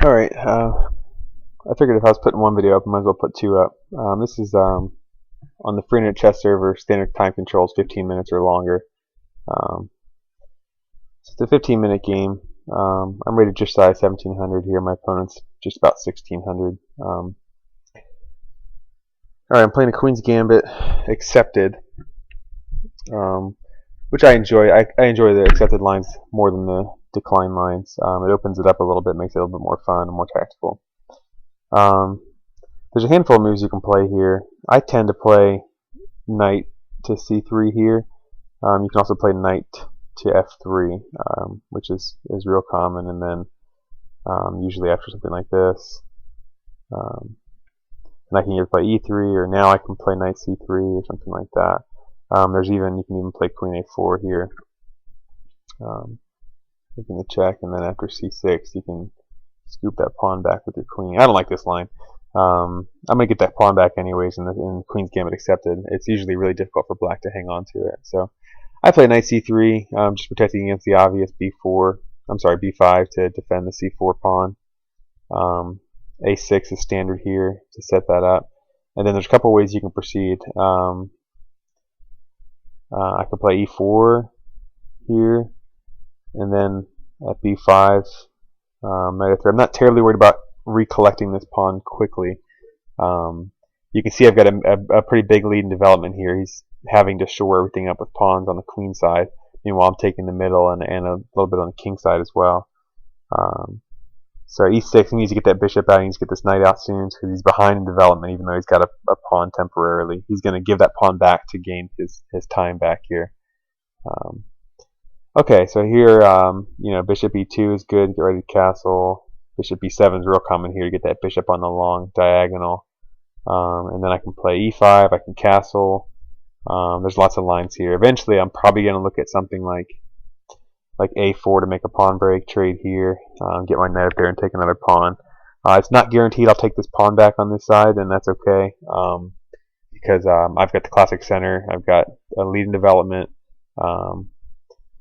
Alright, I figured if I was putting one video up, I might as well put two up. This is on the free chess server. Standard time controls 15 minutes or longer. Um, it's a 15-minute game. I'm rated just shy of 1700 here. My opponent's just about 1600. Alright, I'm playing a Queen's Gambit accepted, which I enjoy. I enjoy the accepted lines more than the decline lines. It opens it up a little bit, makes it a little bit more fun and more tactical. There's a handful of moves you can play here. I tend to play knight to c3 here. You can also play knight to f3, which is real common, and then usually after something like this, and I can either play e3, or now I can play knight c3 or something like that. You can even play queen a4 here, taking the check, and then after c6 you can scoop that pawn back with your queen. I don't like this line. I'm going to get that pawn back anyways in Queen's Gambit accepted. It's usually really difficult for black to hang on to it. So I play knight c3, just protecting against the obvious b5 to defend the c4 pawn. a6 is standard here to set that up. And then there's a couple ways you can proceed. I could play e4 here, and then at b5, knight f3. I'm not terribly worried about recollecting this pawn quickly. You can see I've got a pretty big lead in development here. He's having to shore everything up with pawns on the queen side. Meanwhile, I'm taking the middle and a little bit on the king side as well. So e6, he needs to get that bishop out. He needs to get this knight out soon because he's behind in development, even though he's got a pawn temporarily. He's going to give that pawn back to gain his time back here. Okay, so here, bishop e2 is good. Get ready to castle. Bishop b7 is real common here to get that bishop on the long diagonal. And then I can play e5. I can castle. There's lots of lines here. Eventually, I'm probably going to look at something like a4 to make a pawn break, trade here, get my knight up there and take another pawn. It's not guaranteed I'll take this pawn back on this side, and that's okay, because I've got the classic center. I've got a lead in development.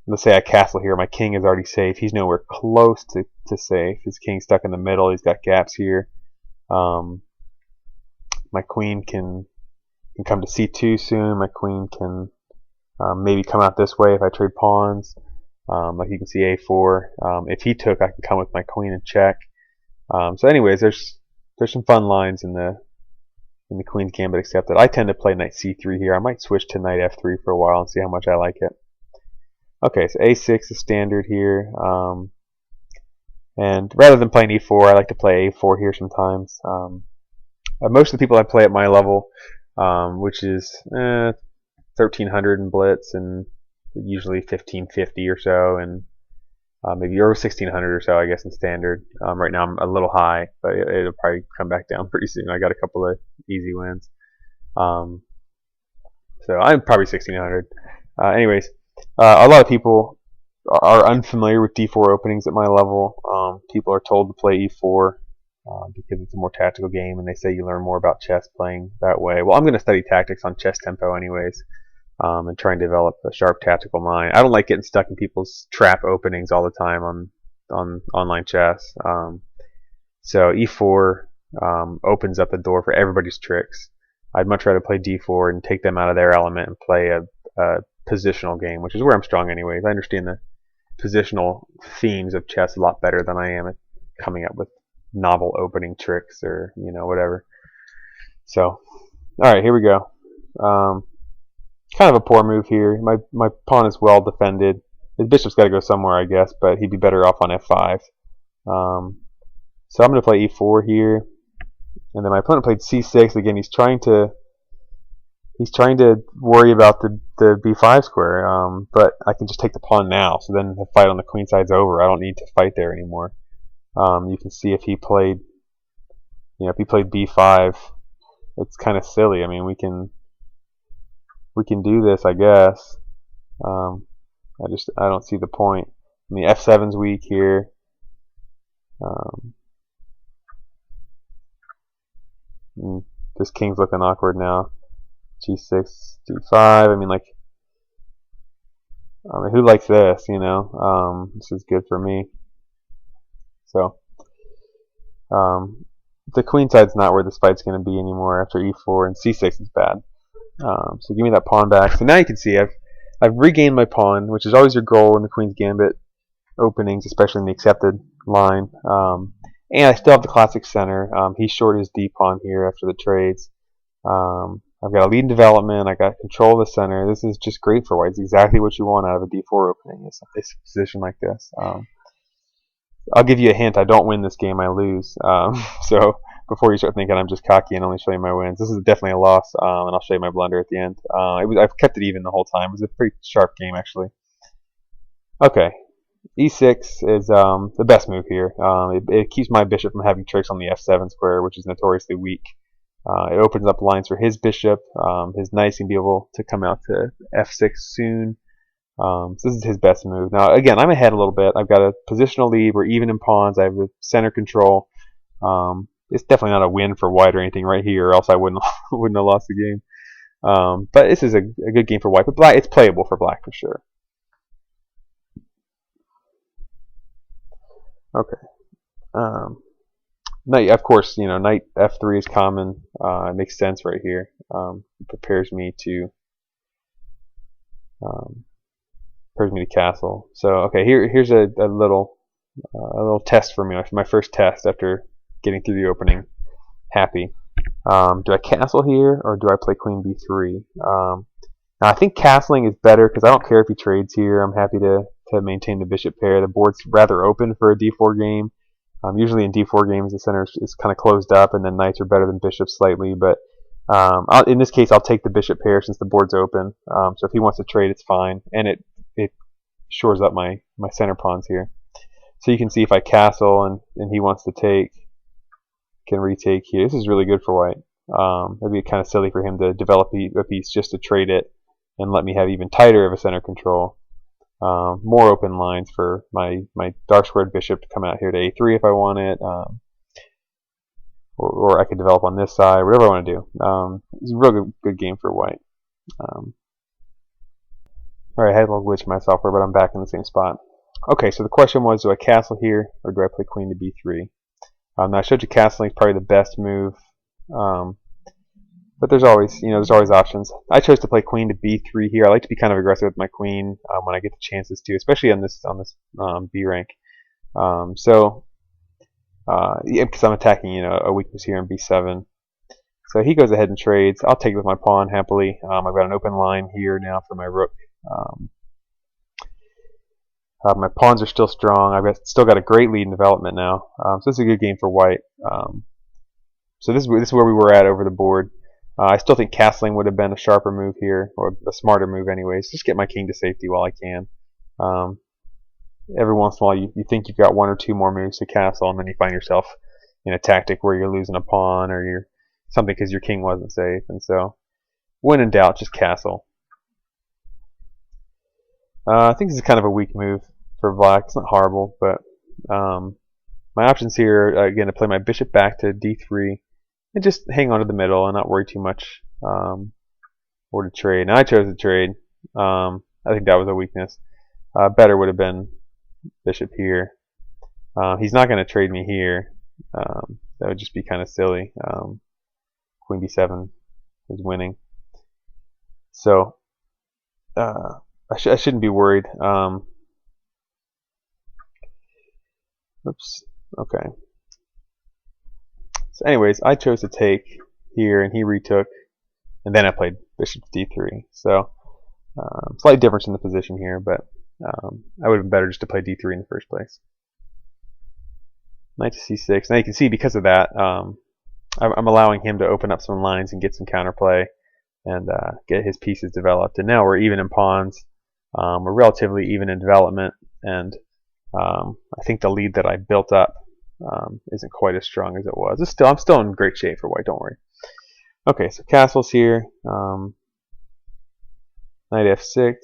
Let's say I castle here. My king is already safe. He's nowhere close to safe. His king's stuck in the middle. He's got gaps here. My queen can come to c2 soon. My queen can maybe come out this way if I trade pawns. Like you can see a4. If he took, I can come with my queen and check. So anyways, there's some fun lines in the Queen's Gambit accepted. I tend to play knight c3 here. I might switch to knight f3 for a while and see how much I like it. Okay, so a6 is standard here. And rather than playing e4, I like to play a4 here sometimes. Most of the people I play at my level, which is 1300 in Blitz and usually 1550 or so, and maybe or 1600 or so, I guess, in Standard. Right now I'm a little high, but it'll probably come back down pretty soon. I got a couple of easy wins. So I'm probably 1600. Anyways, a lot of people are unfamiliar with d4 openings at my level. People are told to play e4 because it's a more tactical game, and they say you learn more about chess playing that way. Well, I'm going to study tactics on Chess Tempo anyways, and try and develop a sharp tactical mind. I don't like getting stuck in people's trap openings all the time on online chess. So e4 opens up the door for everybody's tricks. I'd much rather play d4 and take them out of their element and play a positional game, which is where I'm strong anyways. I understand the positional themes of chess a lot better than I am at coming up with novel opening tricks or whatever. So, alright, here we go. Kind of a poor move here. My pawn is well defended. His bishop's got to go somewhere, I guess, but he'd be better off on f5. So I'm going to play e4 here, and then my opponent played c6. Again, he's trying to worry about the b5 square, but I can just take the pawn now. So then the fight on the queen side's over. I don't need to fight there anymore. You can see if he played b5, it's kind of silly. I mean, we can do this, I guess. I don't see the point. I mean, f7's weak here. This king's looking awkward now. g6, d5. I mean, who likes this? This is good for me. So The queen side's not where this fight's going to be anymore after e4, and c6 is bad. So give me that pawn back. So now you can see I've regained my pawn, which is always your goal in the Queen's Gambit openings, especially in the accepted line. And I still have the classic center. He's short his d pawn here after the trades. I've got a lead in development. I got control of the center. This is just great for white. It's exactly what you want out of a d4 opening. It's a position like this. I'll give you a hint. I don't win this game. I lose. So before you start thinking I'm just cocky and only showing my wins, this is definitely a loss, and I'll show you my blunder at the end. I've kept it even the whole time. It was a pretty sharp game, actually. Okay, e6 is the best move here. It keeps my bishop from having tricks on the f7 square, which is notoriously weak. It opens up lines for his bishop. His knight's going to be able to come out to f6 soon. So this is his best move. Now, again, I'm ahead a little bit. I've got a positional lead. We're even in pawns. I have the center control. It's definitely not a win for white or anything right here, or else I wouldn't have lost the game. But this is a good game for white. But black, it's playable for black for sure. Okay. Knight, of course, knight f3 is common. It makes sense right here. It prepares me to castle. So okay, here's a little test for me. My first test after getting through the opening. Happy. Do I castle here or do I play queen b3? Now I think castling is better because I don't care if he trades here. I'm happy to maintain the bishop pair. The board's rather open for a d4 game. Usually in d4 games the center is kind of closed up and then knights are better than bishops slightly, but in this case I'll take the bishop pair since the board's open. So if he wants to trade, it's fine, and it shores up my center pawns here. So you can see if I castle and he wants to take, can retake here. This is really good for white. It'd be kind of silly for him to develop a piece just to trade it and let me have even tighter of a center control. More open lines for my dark squared bishop to come out here to a3 if I want it, or I could develop on this side, whatever I want to do. It's a real good game for white. Alright, I had a little glitch in my software, but I'm back in the same spot. Okay, so the question was, do I castle here or do I play queen to b3? Now I showed you castling is probably the best move, but there's always options. I chose to play queen to b3 here. I like to be kind of aggressive with my queen when I get the chances to, especially on this B rank. Yeah, because I'm attacking a weakness here in b7. So he goes ahead and trades. I'll take it with my pawn happily. I've got an open line here now for my rook. My pawns are still strong. I've still got a great lead in development now. So this is a good game for white. So this is where we were at over the board. I still think castling would have been a sharper move here, or a smarter move anyways. Just get my king to safety while I can. Every once in a while you think you've got one or two more moves to castle, and then you find yourself in a tactic where you're losing a pawn or you're something because your king wasn't safe. And so when in doubt, just castle. I think this is kind of a weak move for black. It's not horrible, but my options here are, again, to play my bishop back to d3 and just hang on to the middle and not worry too much, or to trade. Now I chose to trade. I think that was a weakness. Better would have been bishop here. He's not going to trade me here. That would just be kind of silly. Queen b7 is winning. So I shouldn't be worried. Oops. Okay. So anyways, I chose to take here, and he retook, and then I played bishop to d3. So slight difference in the position here, but I would have been better just to play d3 in the first place. Knight to c6. Now you can see because of that, I'm allowing him to open up some lines and get some counterplay and get his pieces developed. And now we're even in pawns. We're relatively even in development, and I think the lead that I built up isn't quite as strong as it was. I'm still in great shape for white, don't worry. Okay, so castles here. Knight f6,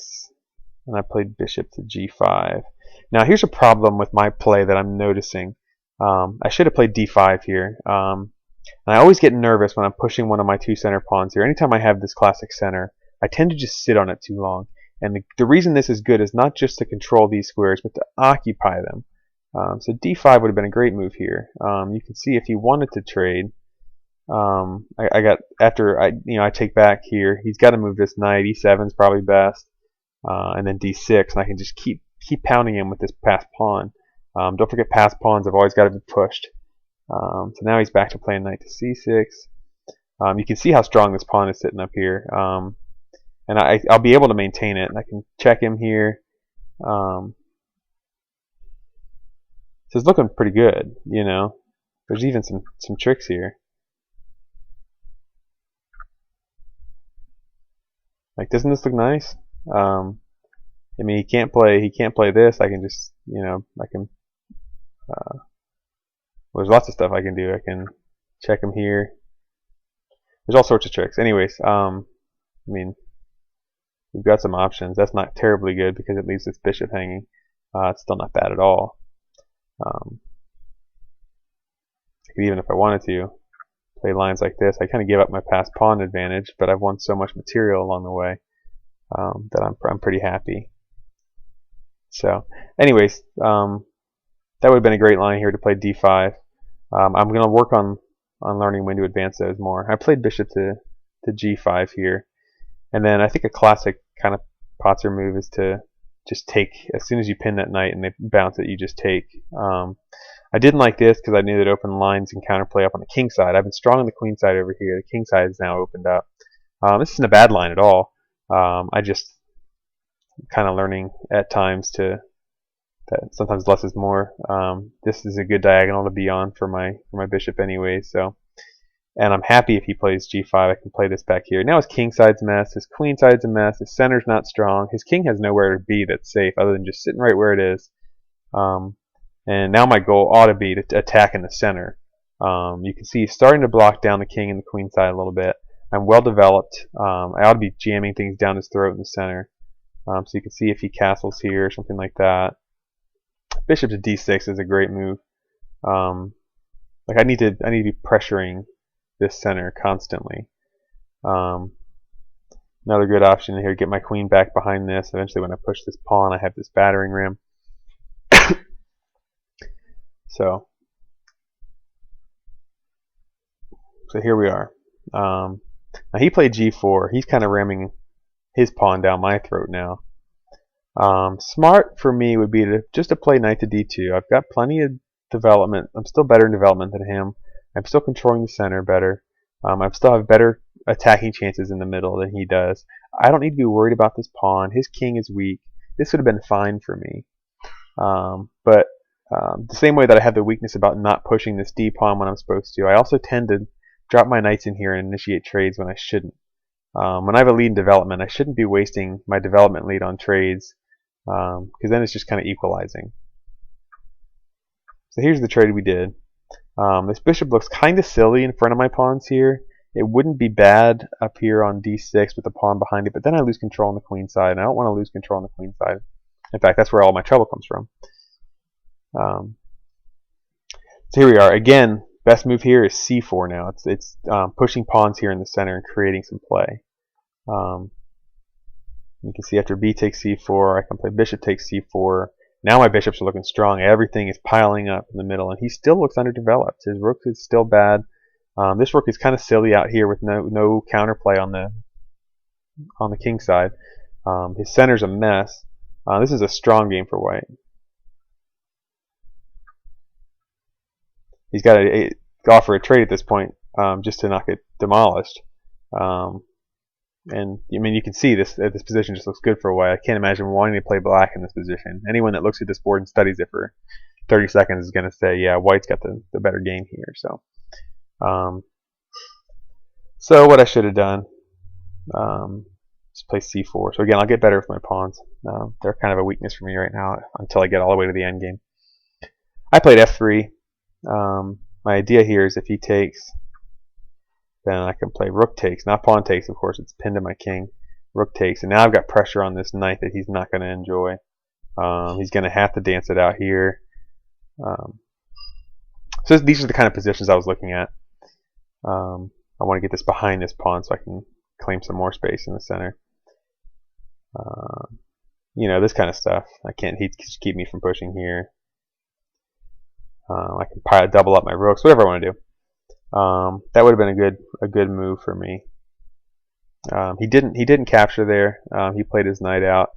and I played bishop to g5. Now here's a problem with my play that I'm noticing. I should have played d5 here. And I always get nervous when I'm pushing one of my two center pawns here. Anytime I have this classic center, I tend to just sit on it too long. And the reason this is good is not just to control these squares, but to occupy them. So d5 would have been a great move here. You can see if he wanted to trade, I got after I take back here. He's got to move this knight. E7 is probably best, and then d6, and I can just keep pounding him with this passed pawn. Don't forget passed pawns have always got to be pushed. So now he's back to playing knight to c6. You can see how strong this pawn is sitting up here, and I'll be able to maintain it. And I can check him here. So it's looking pretty good, you know. There's even some tricks here. Like, doesn't this look nice? I mean, he can't play this. I can just, I can. Well, there's lots of stuff I can do. I can check him here. There's all sorts of tricks. Anyways, I mean, we've got some options. That's not terribly good because it leaves this bishop hanging. It's still not bad at all. Even if I wanted to play lines like this, I kind of give up my passed pawn advantage, but I've won so much material along the way that I'm pretty happy. So, anyways, that would have been a great line here to play d5. I'm going to work on learning when to advance those more. I played bishop to g5 here, and then I think a classic kind of Potzer move is to just take as soon as you pin that knight and they bounce it, you just take. I didn't like this because I knew that open lines and counterplay up on the king side. I've been strong on the queen side over here. The king side is now opened up. This isn't a bad line at all. I just kind of learning at times that sometimes less is more. This is a good diagonal to be on for my bishop anyway. So, and I'm happy if he plays g5. I can play this back here. Now his king side's a mess. His queen side's a mess. His center's not strong. His king has nowhere to be that's safe other than just sitting right where it is. And now my goal ought to be to attack in the center. You can see he's starting to block down the king and the queen side a little bit. I'm well developed. I ought to be jamming things down his throat in the center. So you can see if he castles here or something like that. Bishop to d6 is a great move. Like I need to be pressuring this center constantly. Another good option here, get my queen back behind this. Eventually when I push this pawn, I have this battering ram. So here we are. Now he played g4. He's kind of ramming his pawn down my throat now. Smart for me would be just to play knight to d2. I've got plenty of development. I'm still better in development than him. I'm still controlling the center better. I still have better attacking chances in the middle than he does. I don't need to be worried about this pawn. His king is weak. This would have been fine for me. But the same way that I have the weakness about not pushing this d pawn when I'm supposed to, I also tend to drop my knights in here and initiate trades when I shouldn't. When I have a lead in development, I shouldn't be wasting my development lead on trades because then it's just kind of equalizing. So here's the trade we did. This bishop looks kind of silly in front of my pawns here. It wouldn't be bad up here on d6 with the pawn behind it, but then I lose control on the queen side, and I don't want to lose control on the queen side. In fact, that's where all my trouble comes from. So here we are. Again, best move here is c4 now. It's pushing pawns here in the center and creating some play. You can see after b takes c4, I can play bishop takes c4. Now my bishops are looking strong. Everything is piling up in the middle, and he still looks underdeveloped. His rook is still bad. This rook is kind of silly out here with no counterplay on the king side. His center's a mess. This is a strong game for white. He's got to offer a trade at this point just to not get demolished. And I mean, you can see this position just looks good for white. I can't imagine wanting to play black in this position. Anyone that looks at this board and studies it for 30 seconds is going to say, yeah, white's got the better game here. So what I should have done is play c4. So again, I'll get better with my pawns. They're kind of a weakness for me right now until I get all the way to the end game. I played f3. My idea here is if he takes, then I can play rook takes, not pawn takes, of course, it's pinned to my king. Rook takes, and now I've got pressure on this knight that he's not going to enjoy. He's going to have to dance it out here. So these are the kind of positions I was looking at. I want to get this behind this pawn so I can claim some more space in the center. You know, this kind of stuff. He'd keep me from pushing here. I can double up my rooks, whatever I want to do. That would have been a good move for me. He didn't capture there. He played his knight out.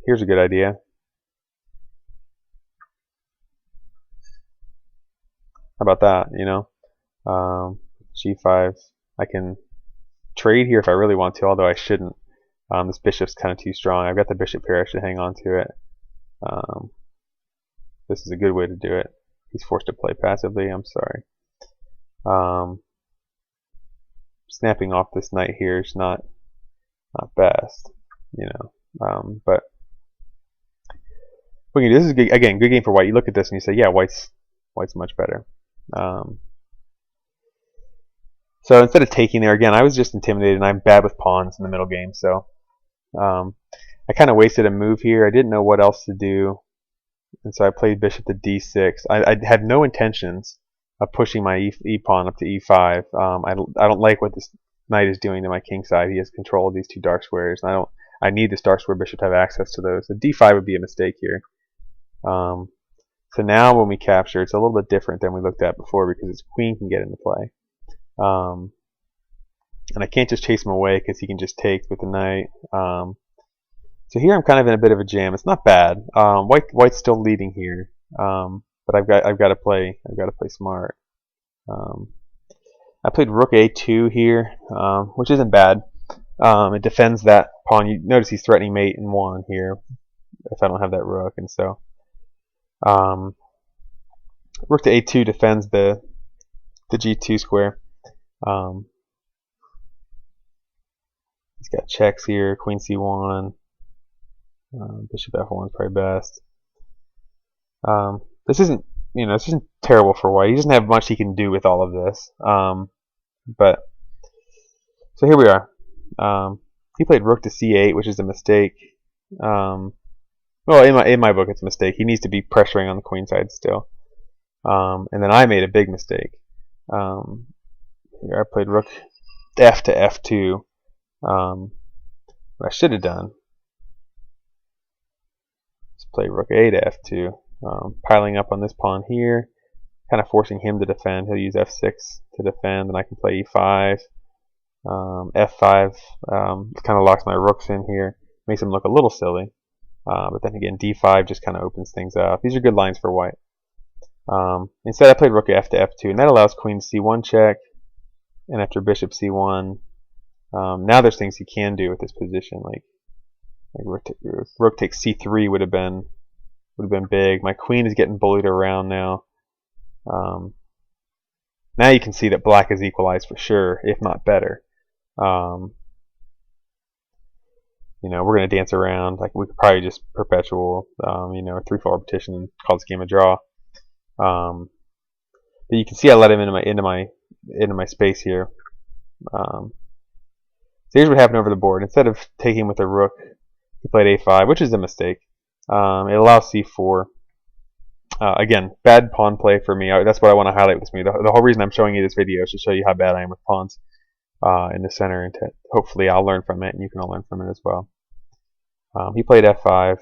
Here's a good idea. How about that? G5. I can trade here if I really want to, although I shouldn't. This bishop's kind of too strong. I've got the bishop pair. I should hang on to it. This is a good way to do it. He's forced to play passively. I'm sorry. Snapping off this knight here is not best, but this is good, again, good game for white. You look at this and you say, yeah, white's much better. So instead of taking there, again, I was just intimidated, and I'm bad with pawns in the middle game, so I kind of wasted a move here. I didn't know what else to do, and so I played bishop to d6. I had no intentions of pushing my e pawn up to e5. I don't like what this knight is doing to my king side. He has control of these two dark squares, and I need this dark square bishop to have access to those. So d5 would be a mistake here. So now when we capture, it's a little bit different than we looked at before because his queen can get into play. And I can't just chase him away because he can just take with the knight. So here I'm kind of in a bit of a jam. It's not bad. White's still leading here, but I've got to play smart. I played rook a2 here, which isn't bad. It defends that pawn. You notice he's threatening mate in 1 here if I don't have that rook, and so rook to a2 defends the g2 square. He's got checks here, queen c1, bishop f1 is probably best. This isn't terrible for white. He doesn't have much he can do with all of this. But so here we are. He played rook to c8, which is a mistake. Well, in my book, it's a mistake. He needs to be pressuring on the queen side still. And then I made a big mistake. Here I played rook f to f2. What I should have done is play rook a to f2, piling up on this pawn here, kind of forcing him to defend. He'll use f6 to defend, and I can play e5, f5. It kind of locks my rooks in here, makes him look a little silly. But then again, d5 just kind of opens things up. These are good lines for white. Instead, I played rook f to f2, and that allows queen c1 check, and after bishop c1. Now there's things he can do with this position, like rook takes c3 would have been big. My queen is getting bullied around now. Now you can see that black is equalized for sure, if not better. We're going to dance around. Like we could probably just perpetual, a 3-4 repetition and call this game a draw. But you can see I let him into my space here. So here's what happened over the board. Instead of taking with a rook, he played a5, which is a mistake. It allows c4. Again, bad pawn play for me. That's what I want to highlight with this video. The whole reason I'm showing you this video is to show you how bad I am with pawns in the center, and hopefully I'll learn from it, and you can all learn from it as well. He played f5.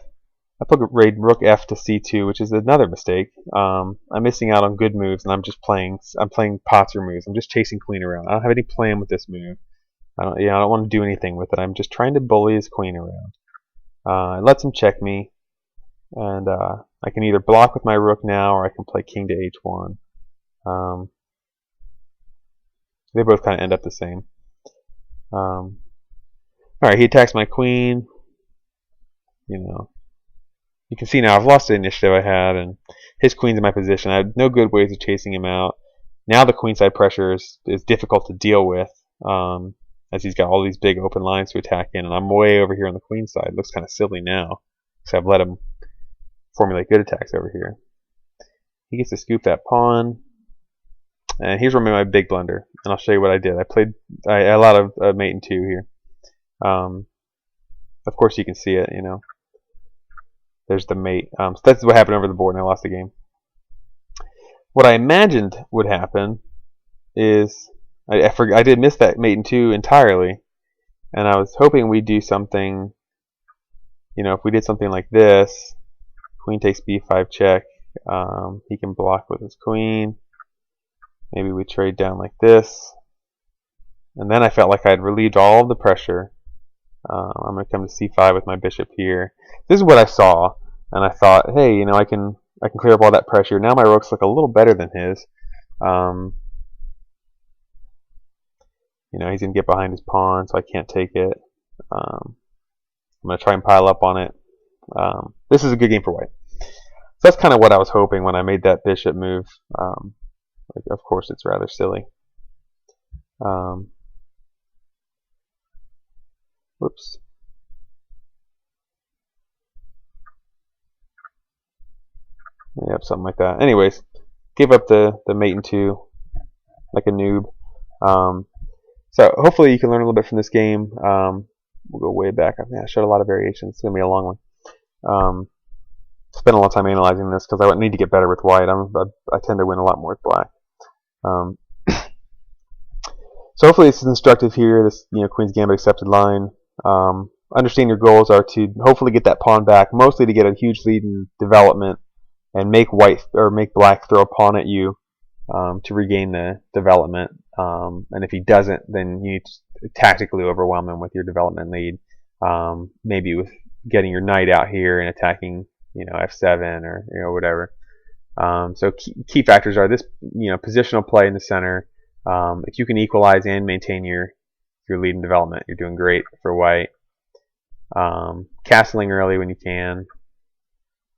I played rook f to c2, which is another mistake. I'm missing out on good moves, and I'm playing Potzer moves. I'm just chasing queen around. I don't have any plan with this move. I don't want to do anything with it. I'm just trying to bully his queen around. It lets him check me, and I can either block with my rook now, or I can play king to h1. They both kind of end up the same. Alright, he attacks my queen. You can see now I've lost the initiative I had, and his queen's in my position. I had no good ways of chasing him out. Now the queenside pressure is difficult to deal with, as he's got all these big open lines to attack in, and I'm way over here on the queen side. It looks kind of silly now, because I've let him formulate good attacks over here. He gets to scoop that pawn, and here's where I made my big blunder, and I'll show you what I did. I played a lot of mate in 2 here. Of course you can see it, There's the mate. So that's what happened over the board, and I lost the game. What I imagined would happen is I did miss that mate in 2 entirely, and I was hoping we'd do something. If we did something like this, queen takes b5 check, He can block with his queen. Maybe we trade down like this. And then I felt like I had relieved all of the pressure. I'm going to come to c5 with my bishop here. This is what I saw, and I thought, hey, you know, I can clear up all that pressure. Now my rooks look a little better than his. You know, he's going to get behind his pawn, so I can't take it. I'm going to try and pile up on it. This is a good game for white. So that's kind of what I was hoping when I made that bishop move. Of course, it's rather silly. Whoops. Yep, something like that. Anyways, give up the mate and 2 like a noob. So hopefully you can learn a little bit from this game. We'll go way back. I showed a lot of variations. It's going to be a long one. Spent a long time analyzing this because I need to get better with white. I tend to win a lot more with black. So hopefully this is instructive here. This, you know, Queen's Gambit accepted line. Understand your goals are to hopefully get that pawn back, mostly to get a huge lead in development and make black throw a pawn at you to regain the development. And if he doesn't, then you need to tactically overwhelm him with your development lead. Maybe with getting your knight out here and attacking, you know, f7 or, you know, whatever. So key factors are this, you know, positional play in the center. If you can equalize and maintain your lead in development, you're doing great for white. Castling early when you can,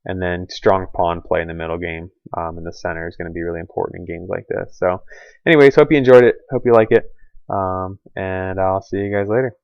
and then strong pawn play in the middle game in the center is going to be really important in games like this. So anyways, hope you enjoyed it, hope you like it, and I'll see you guys later.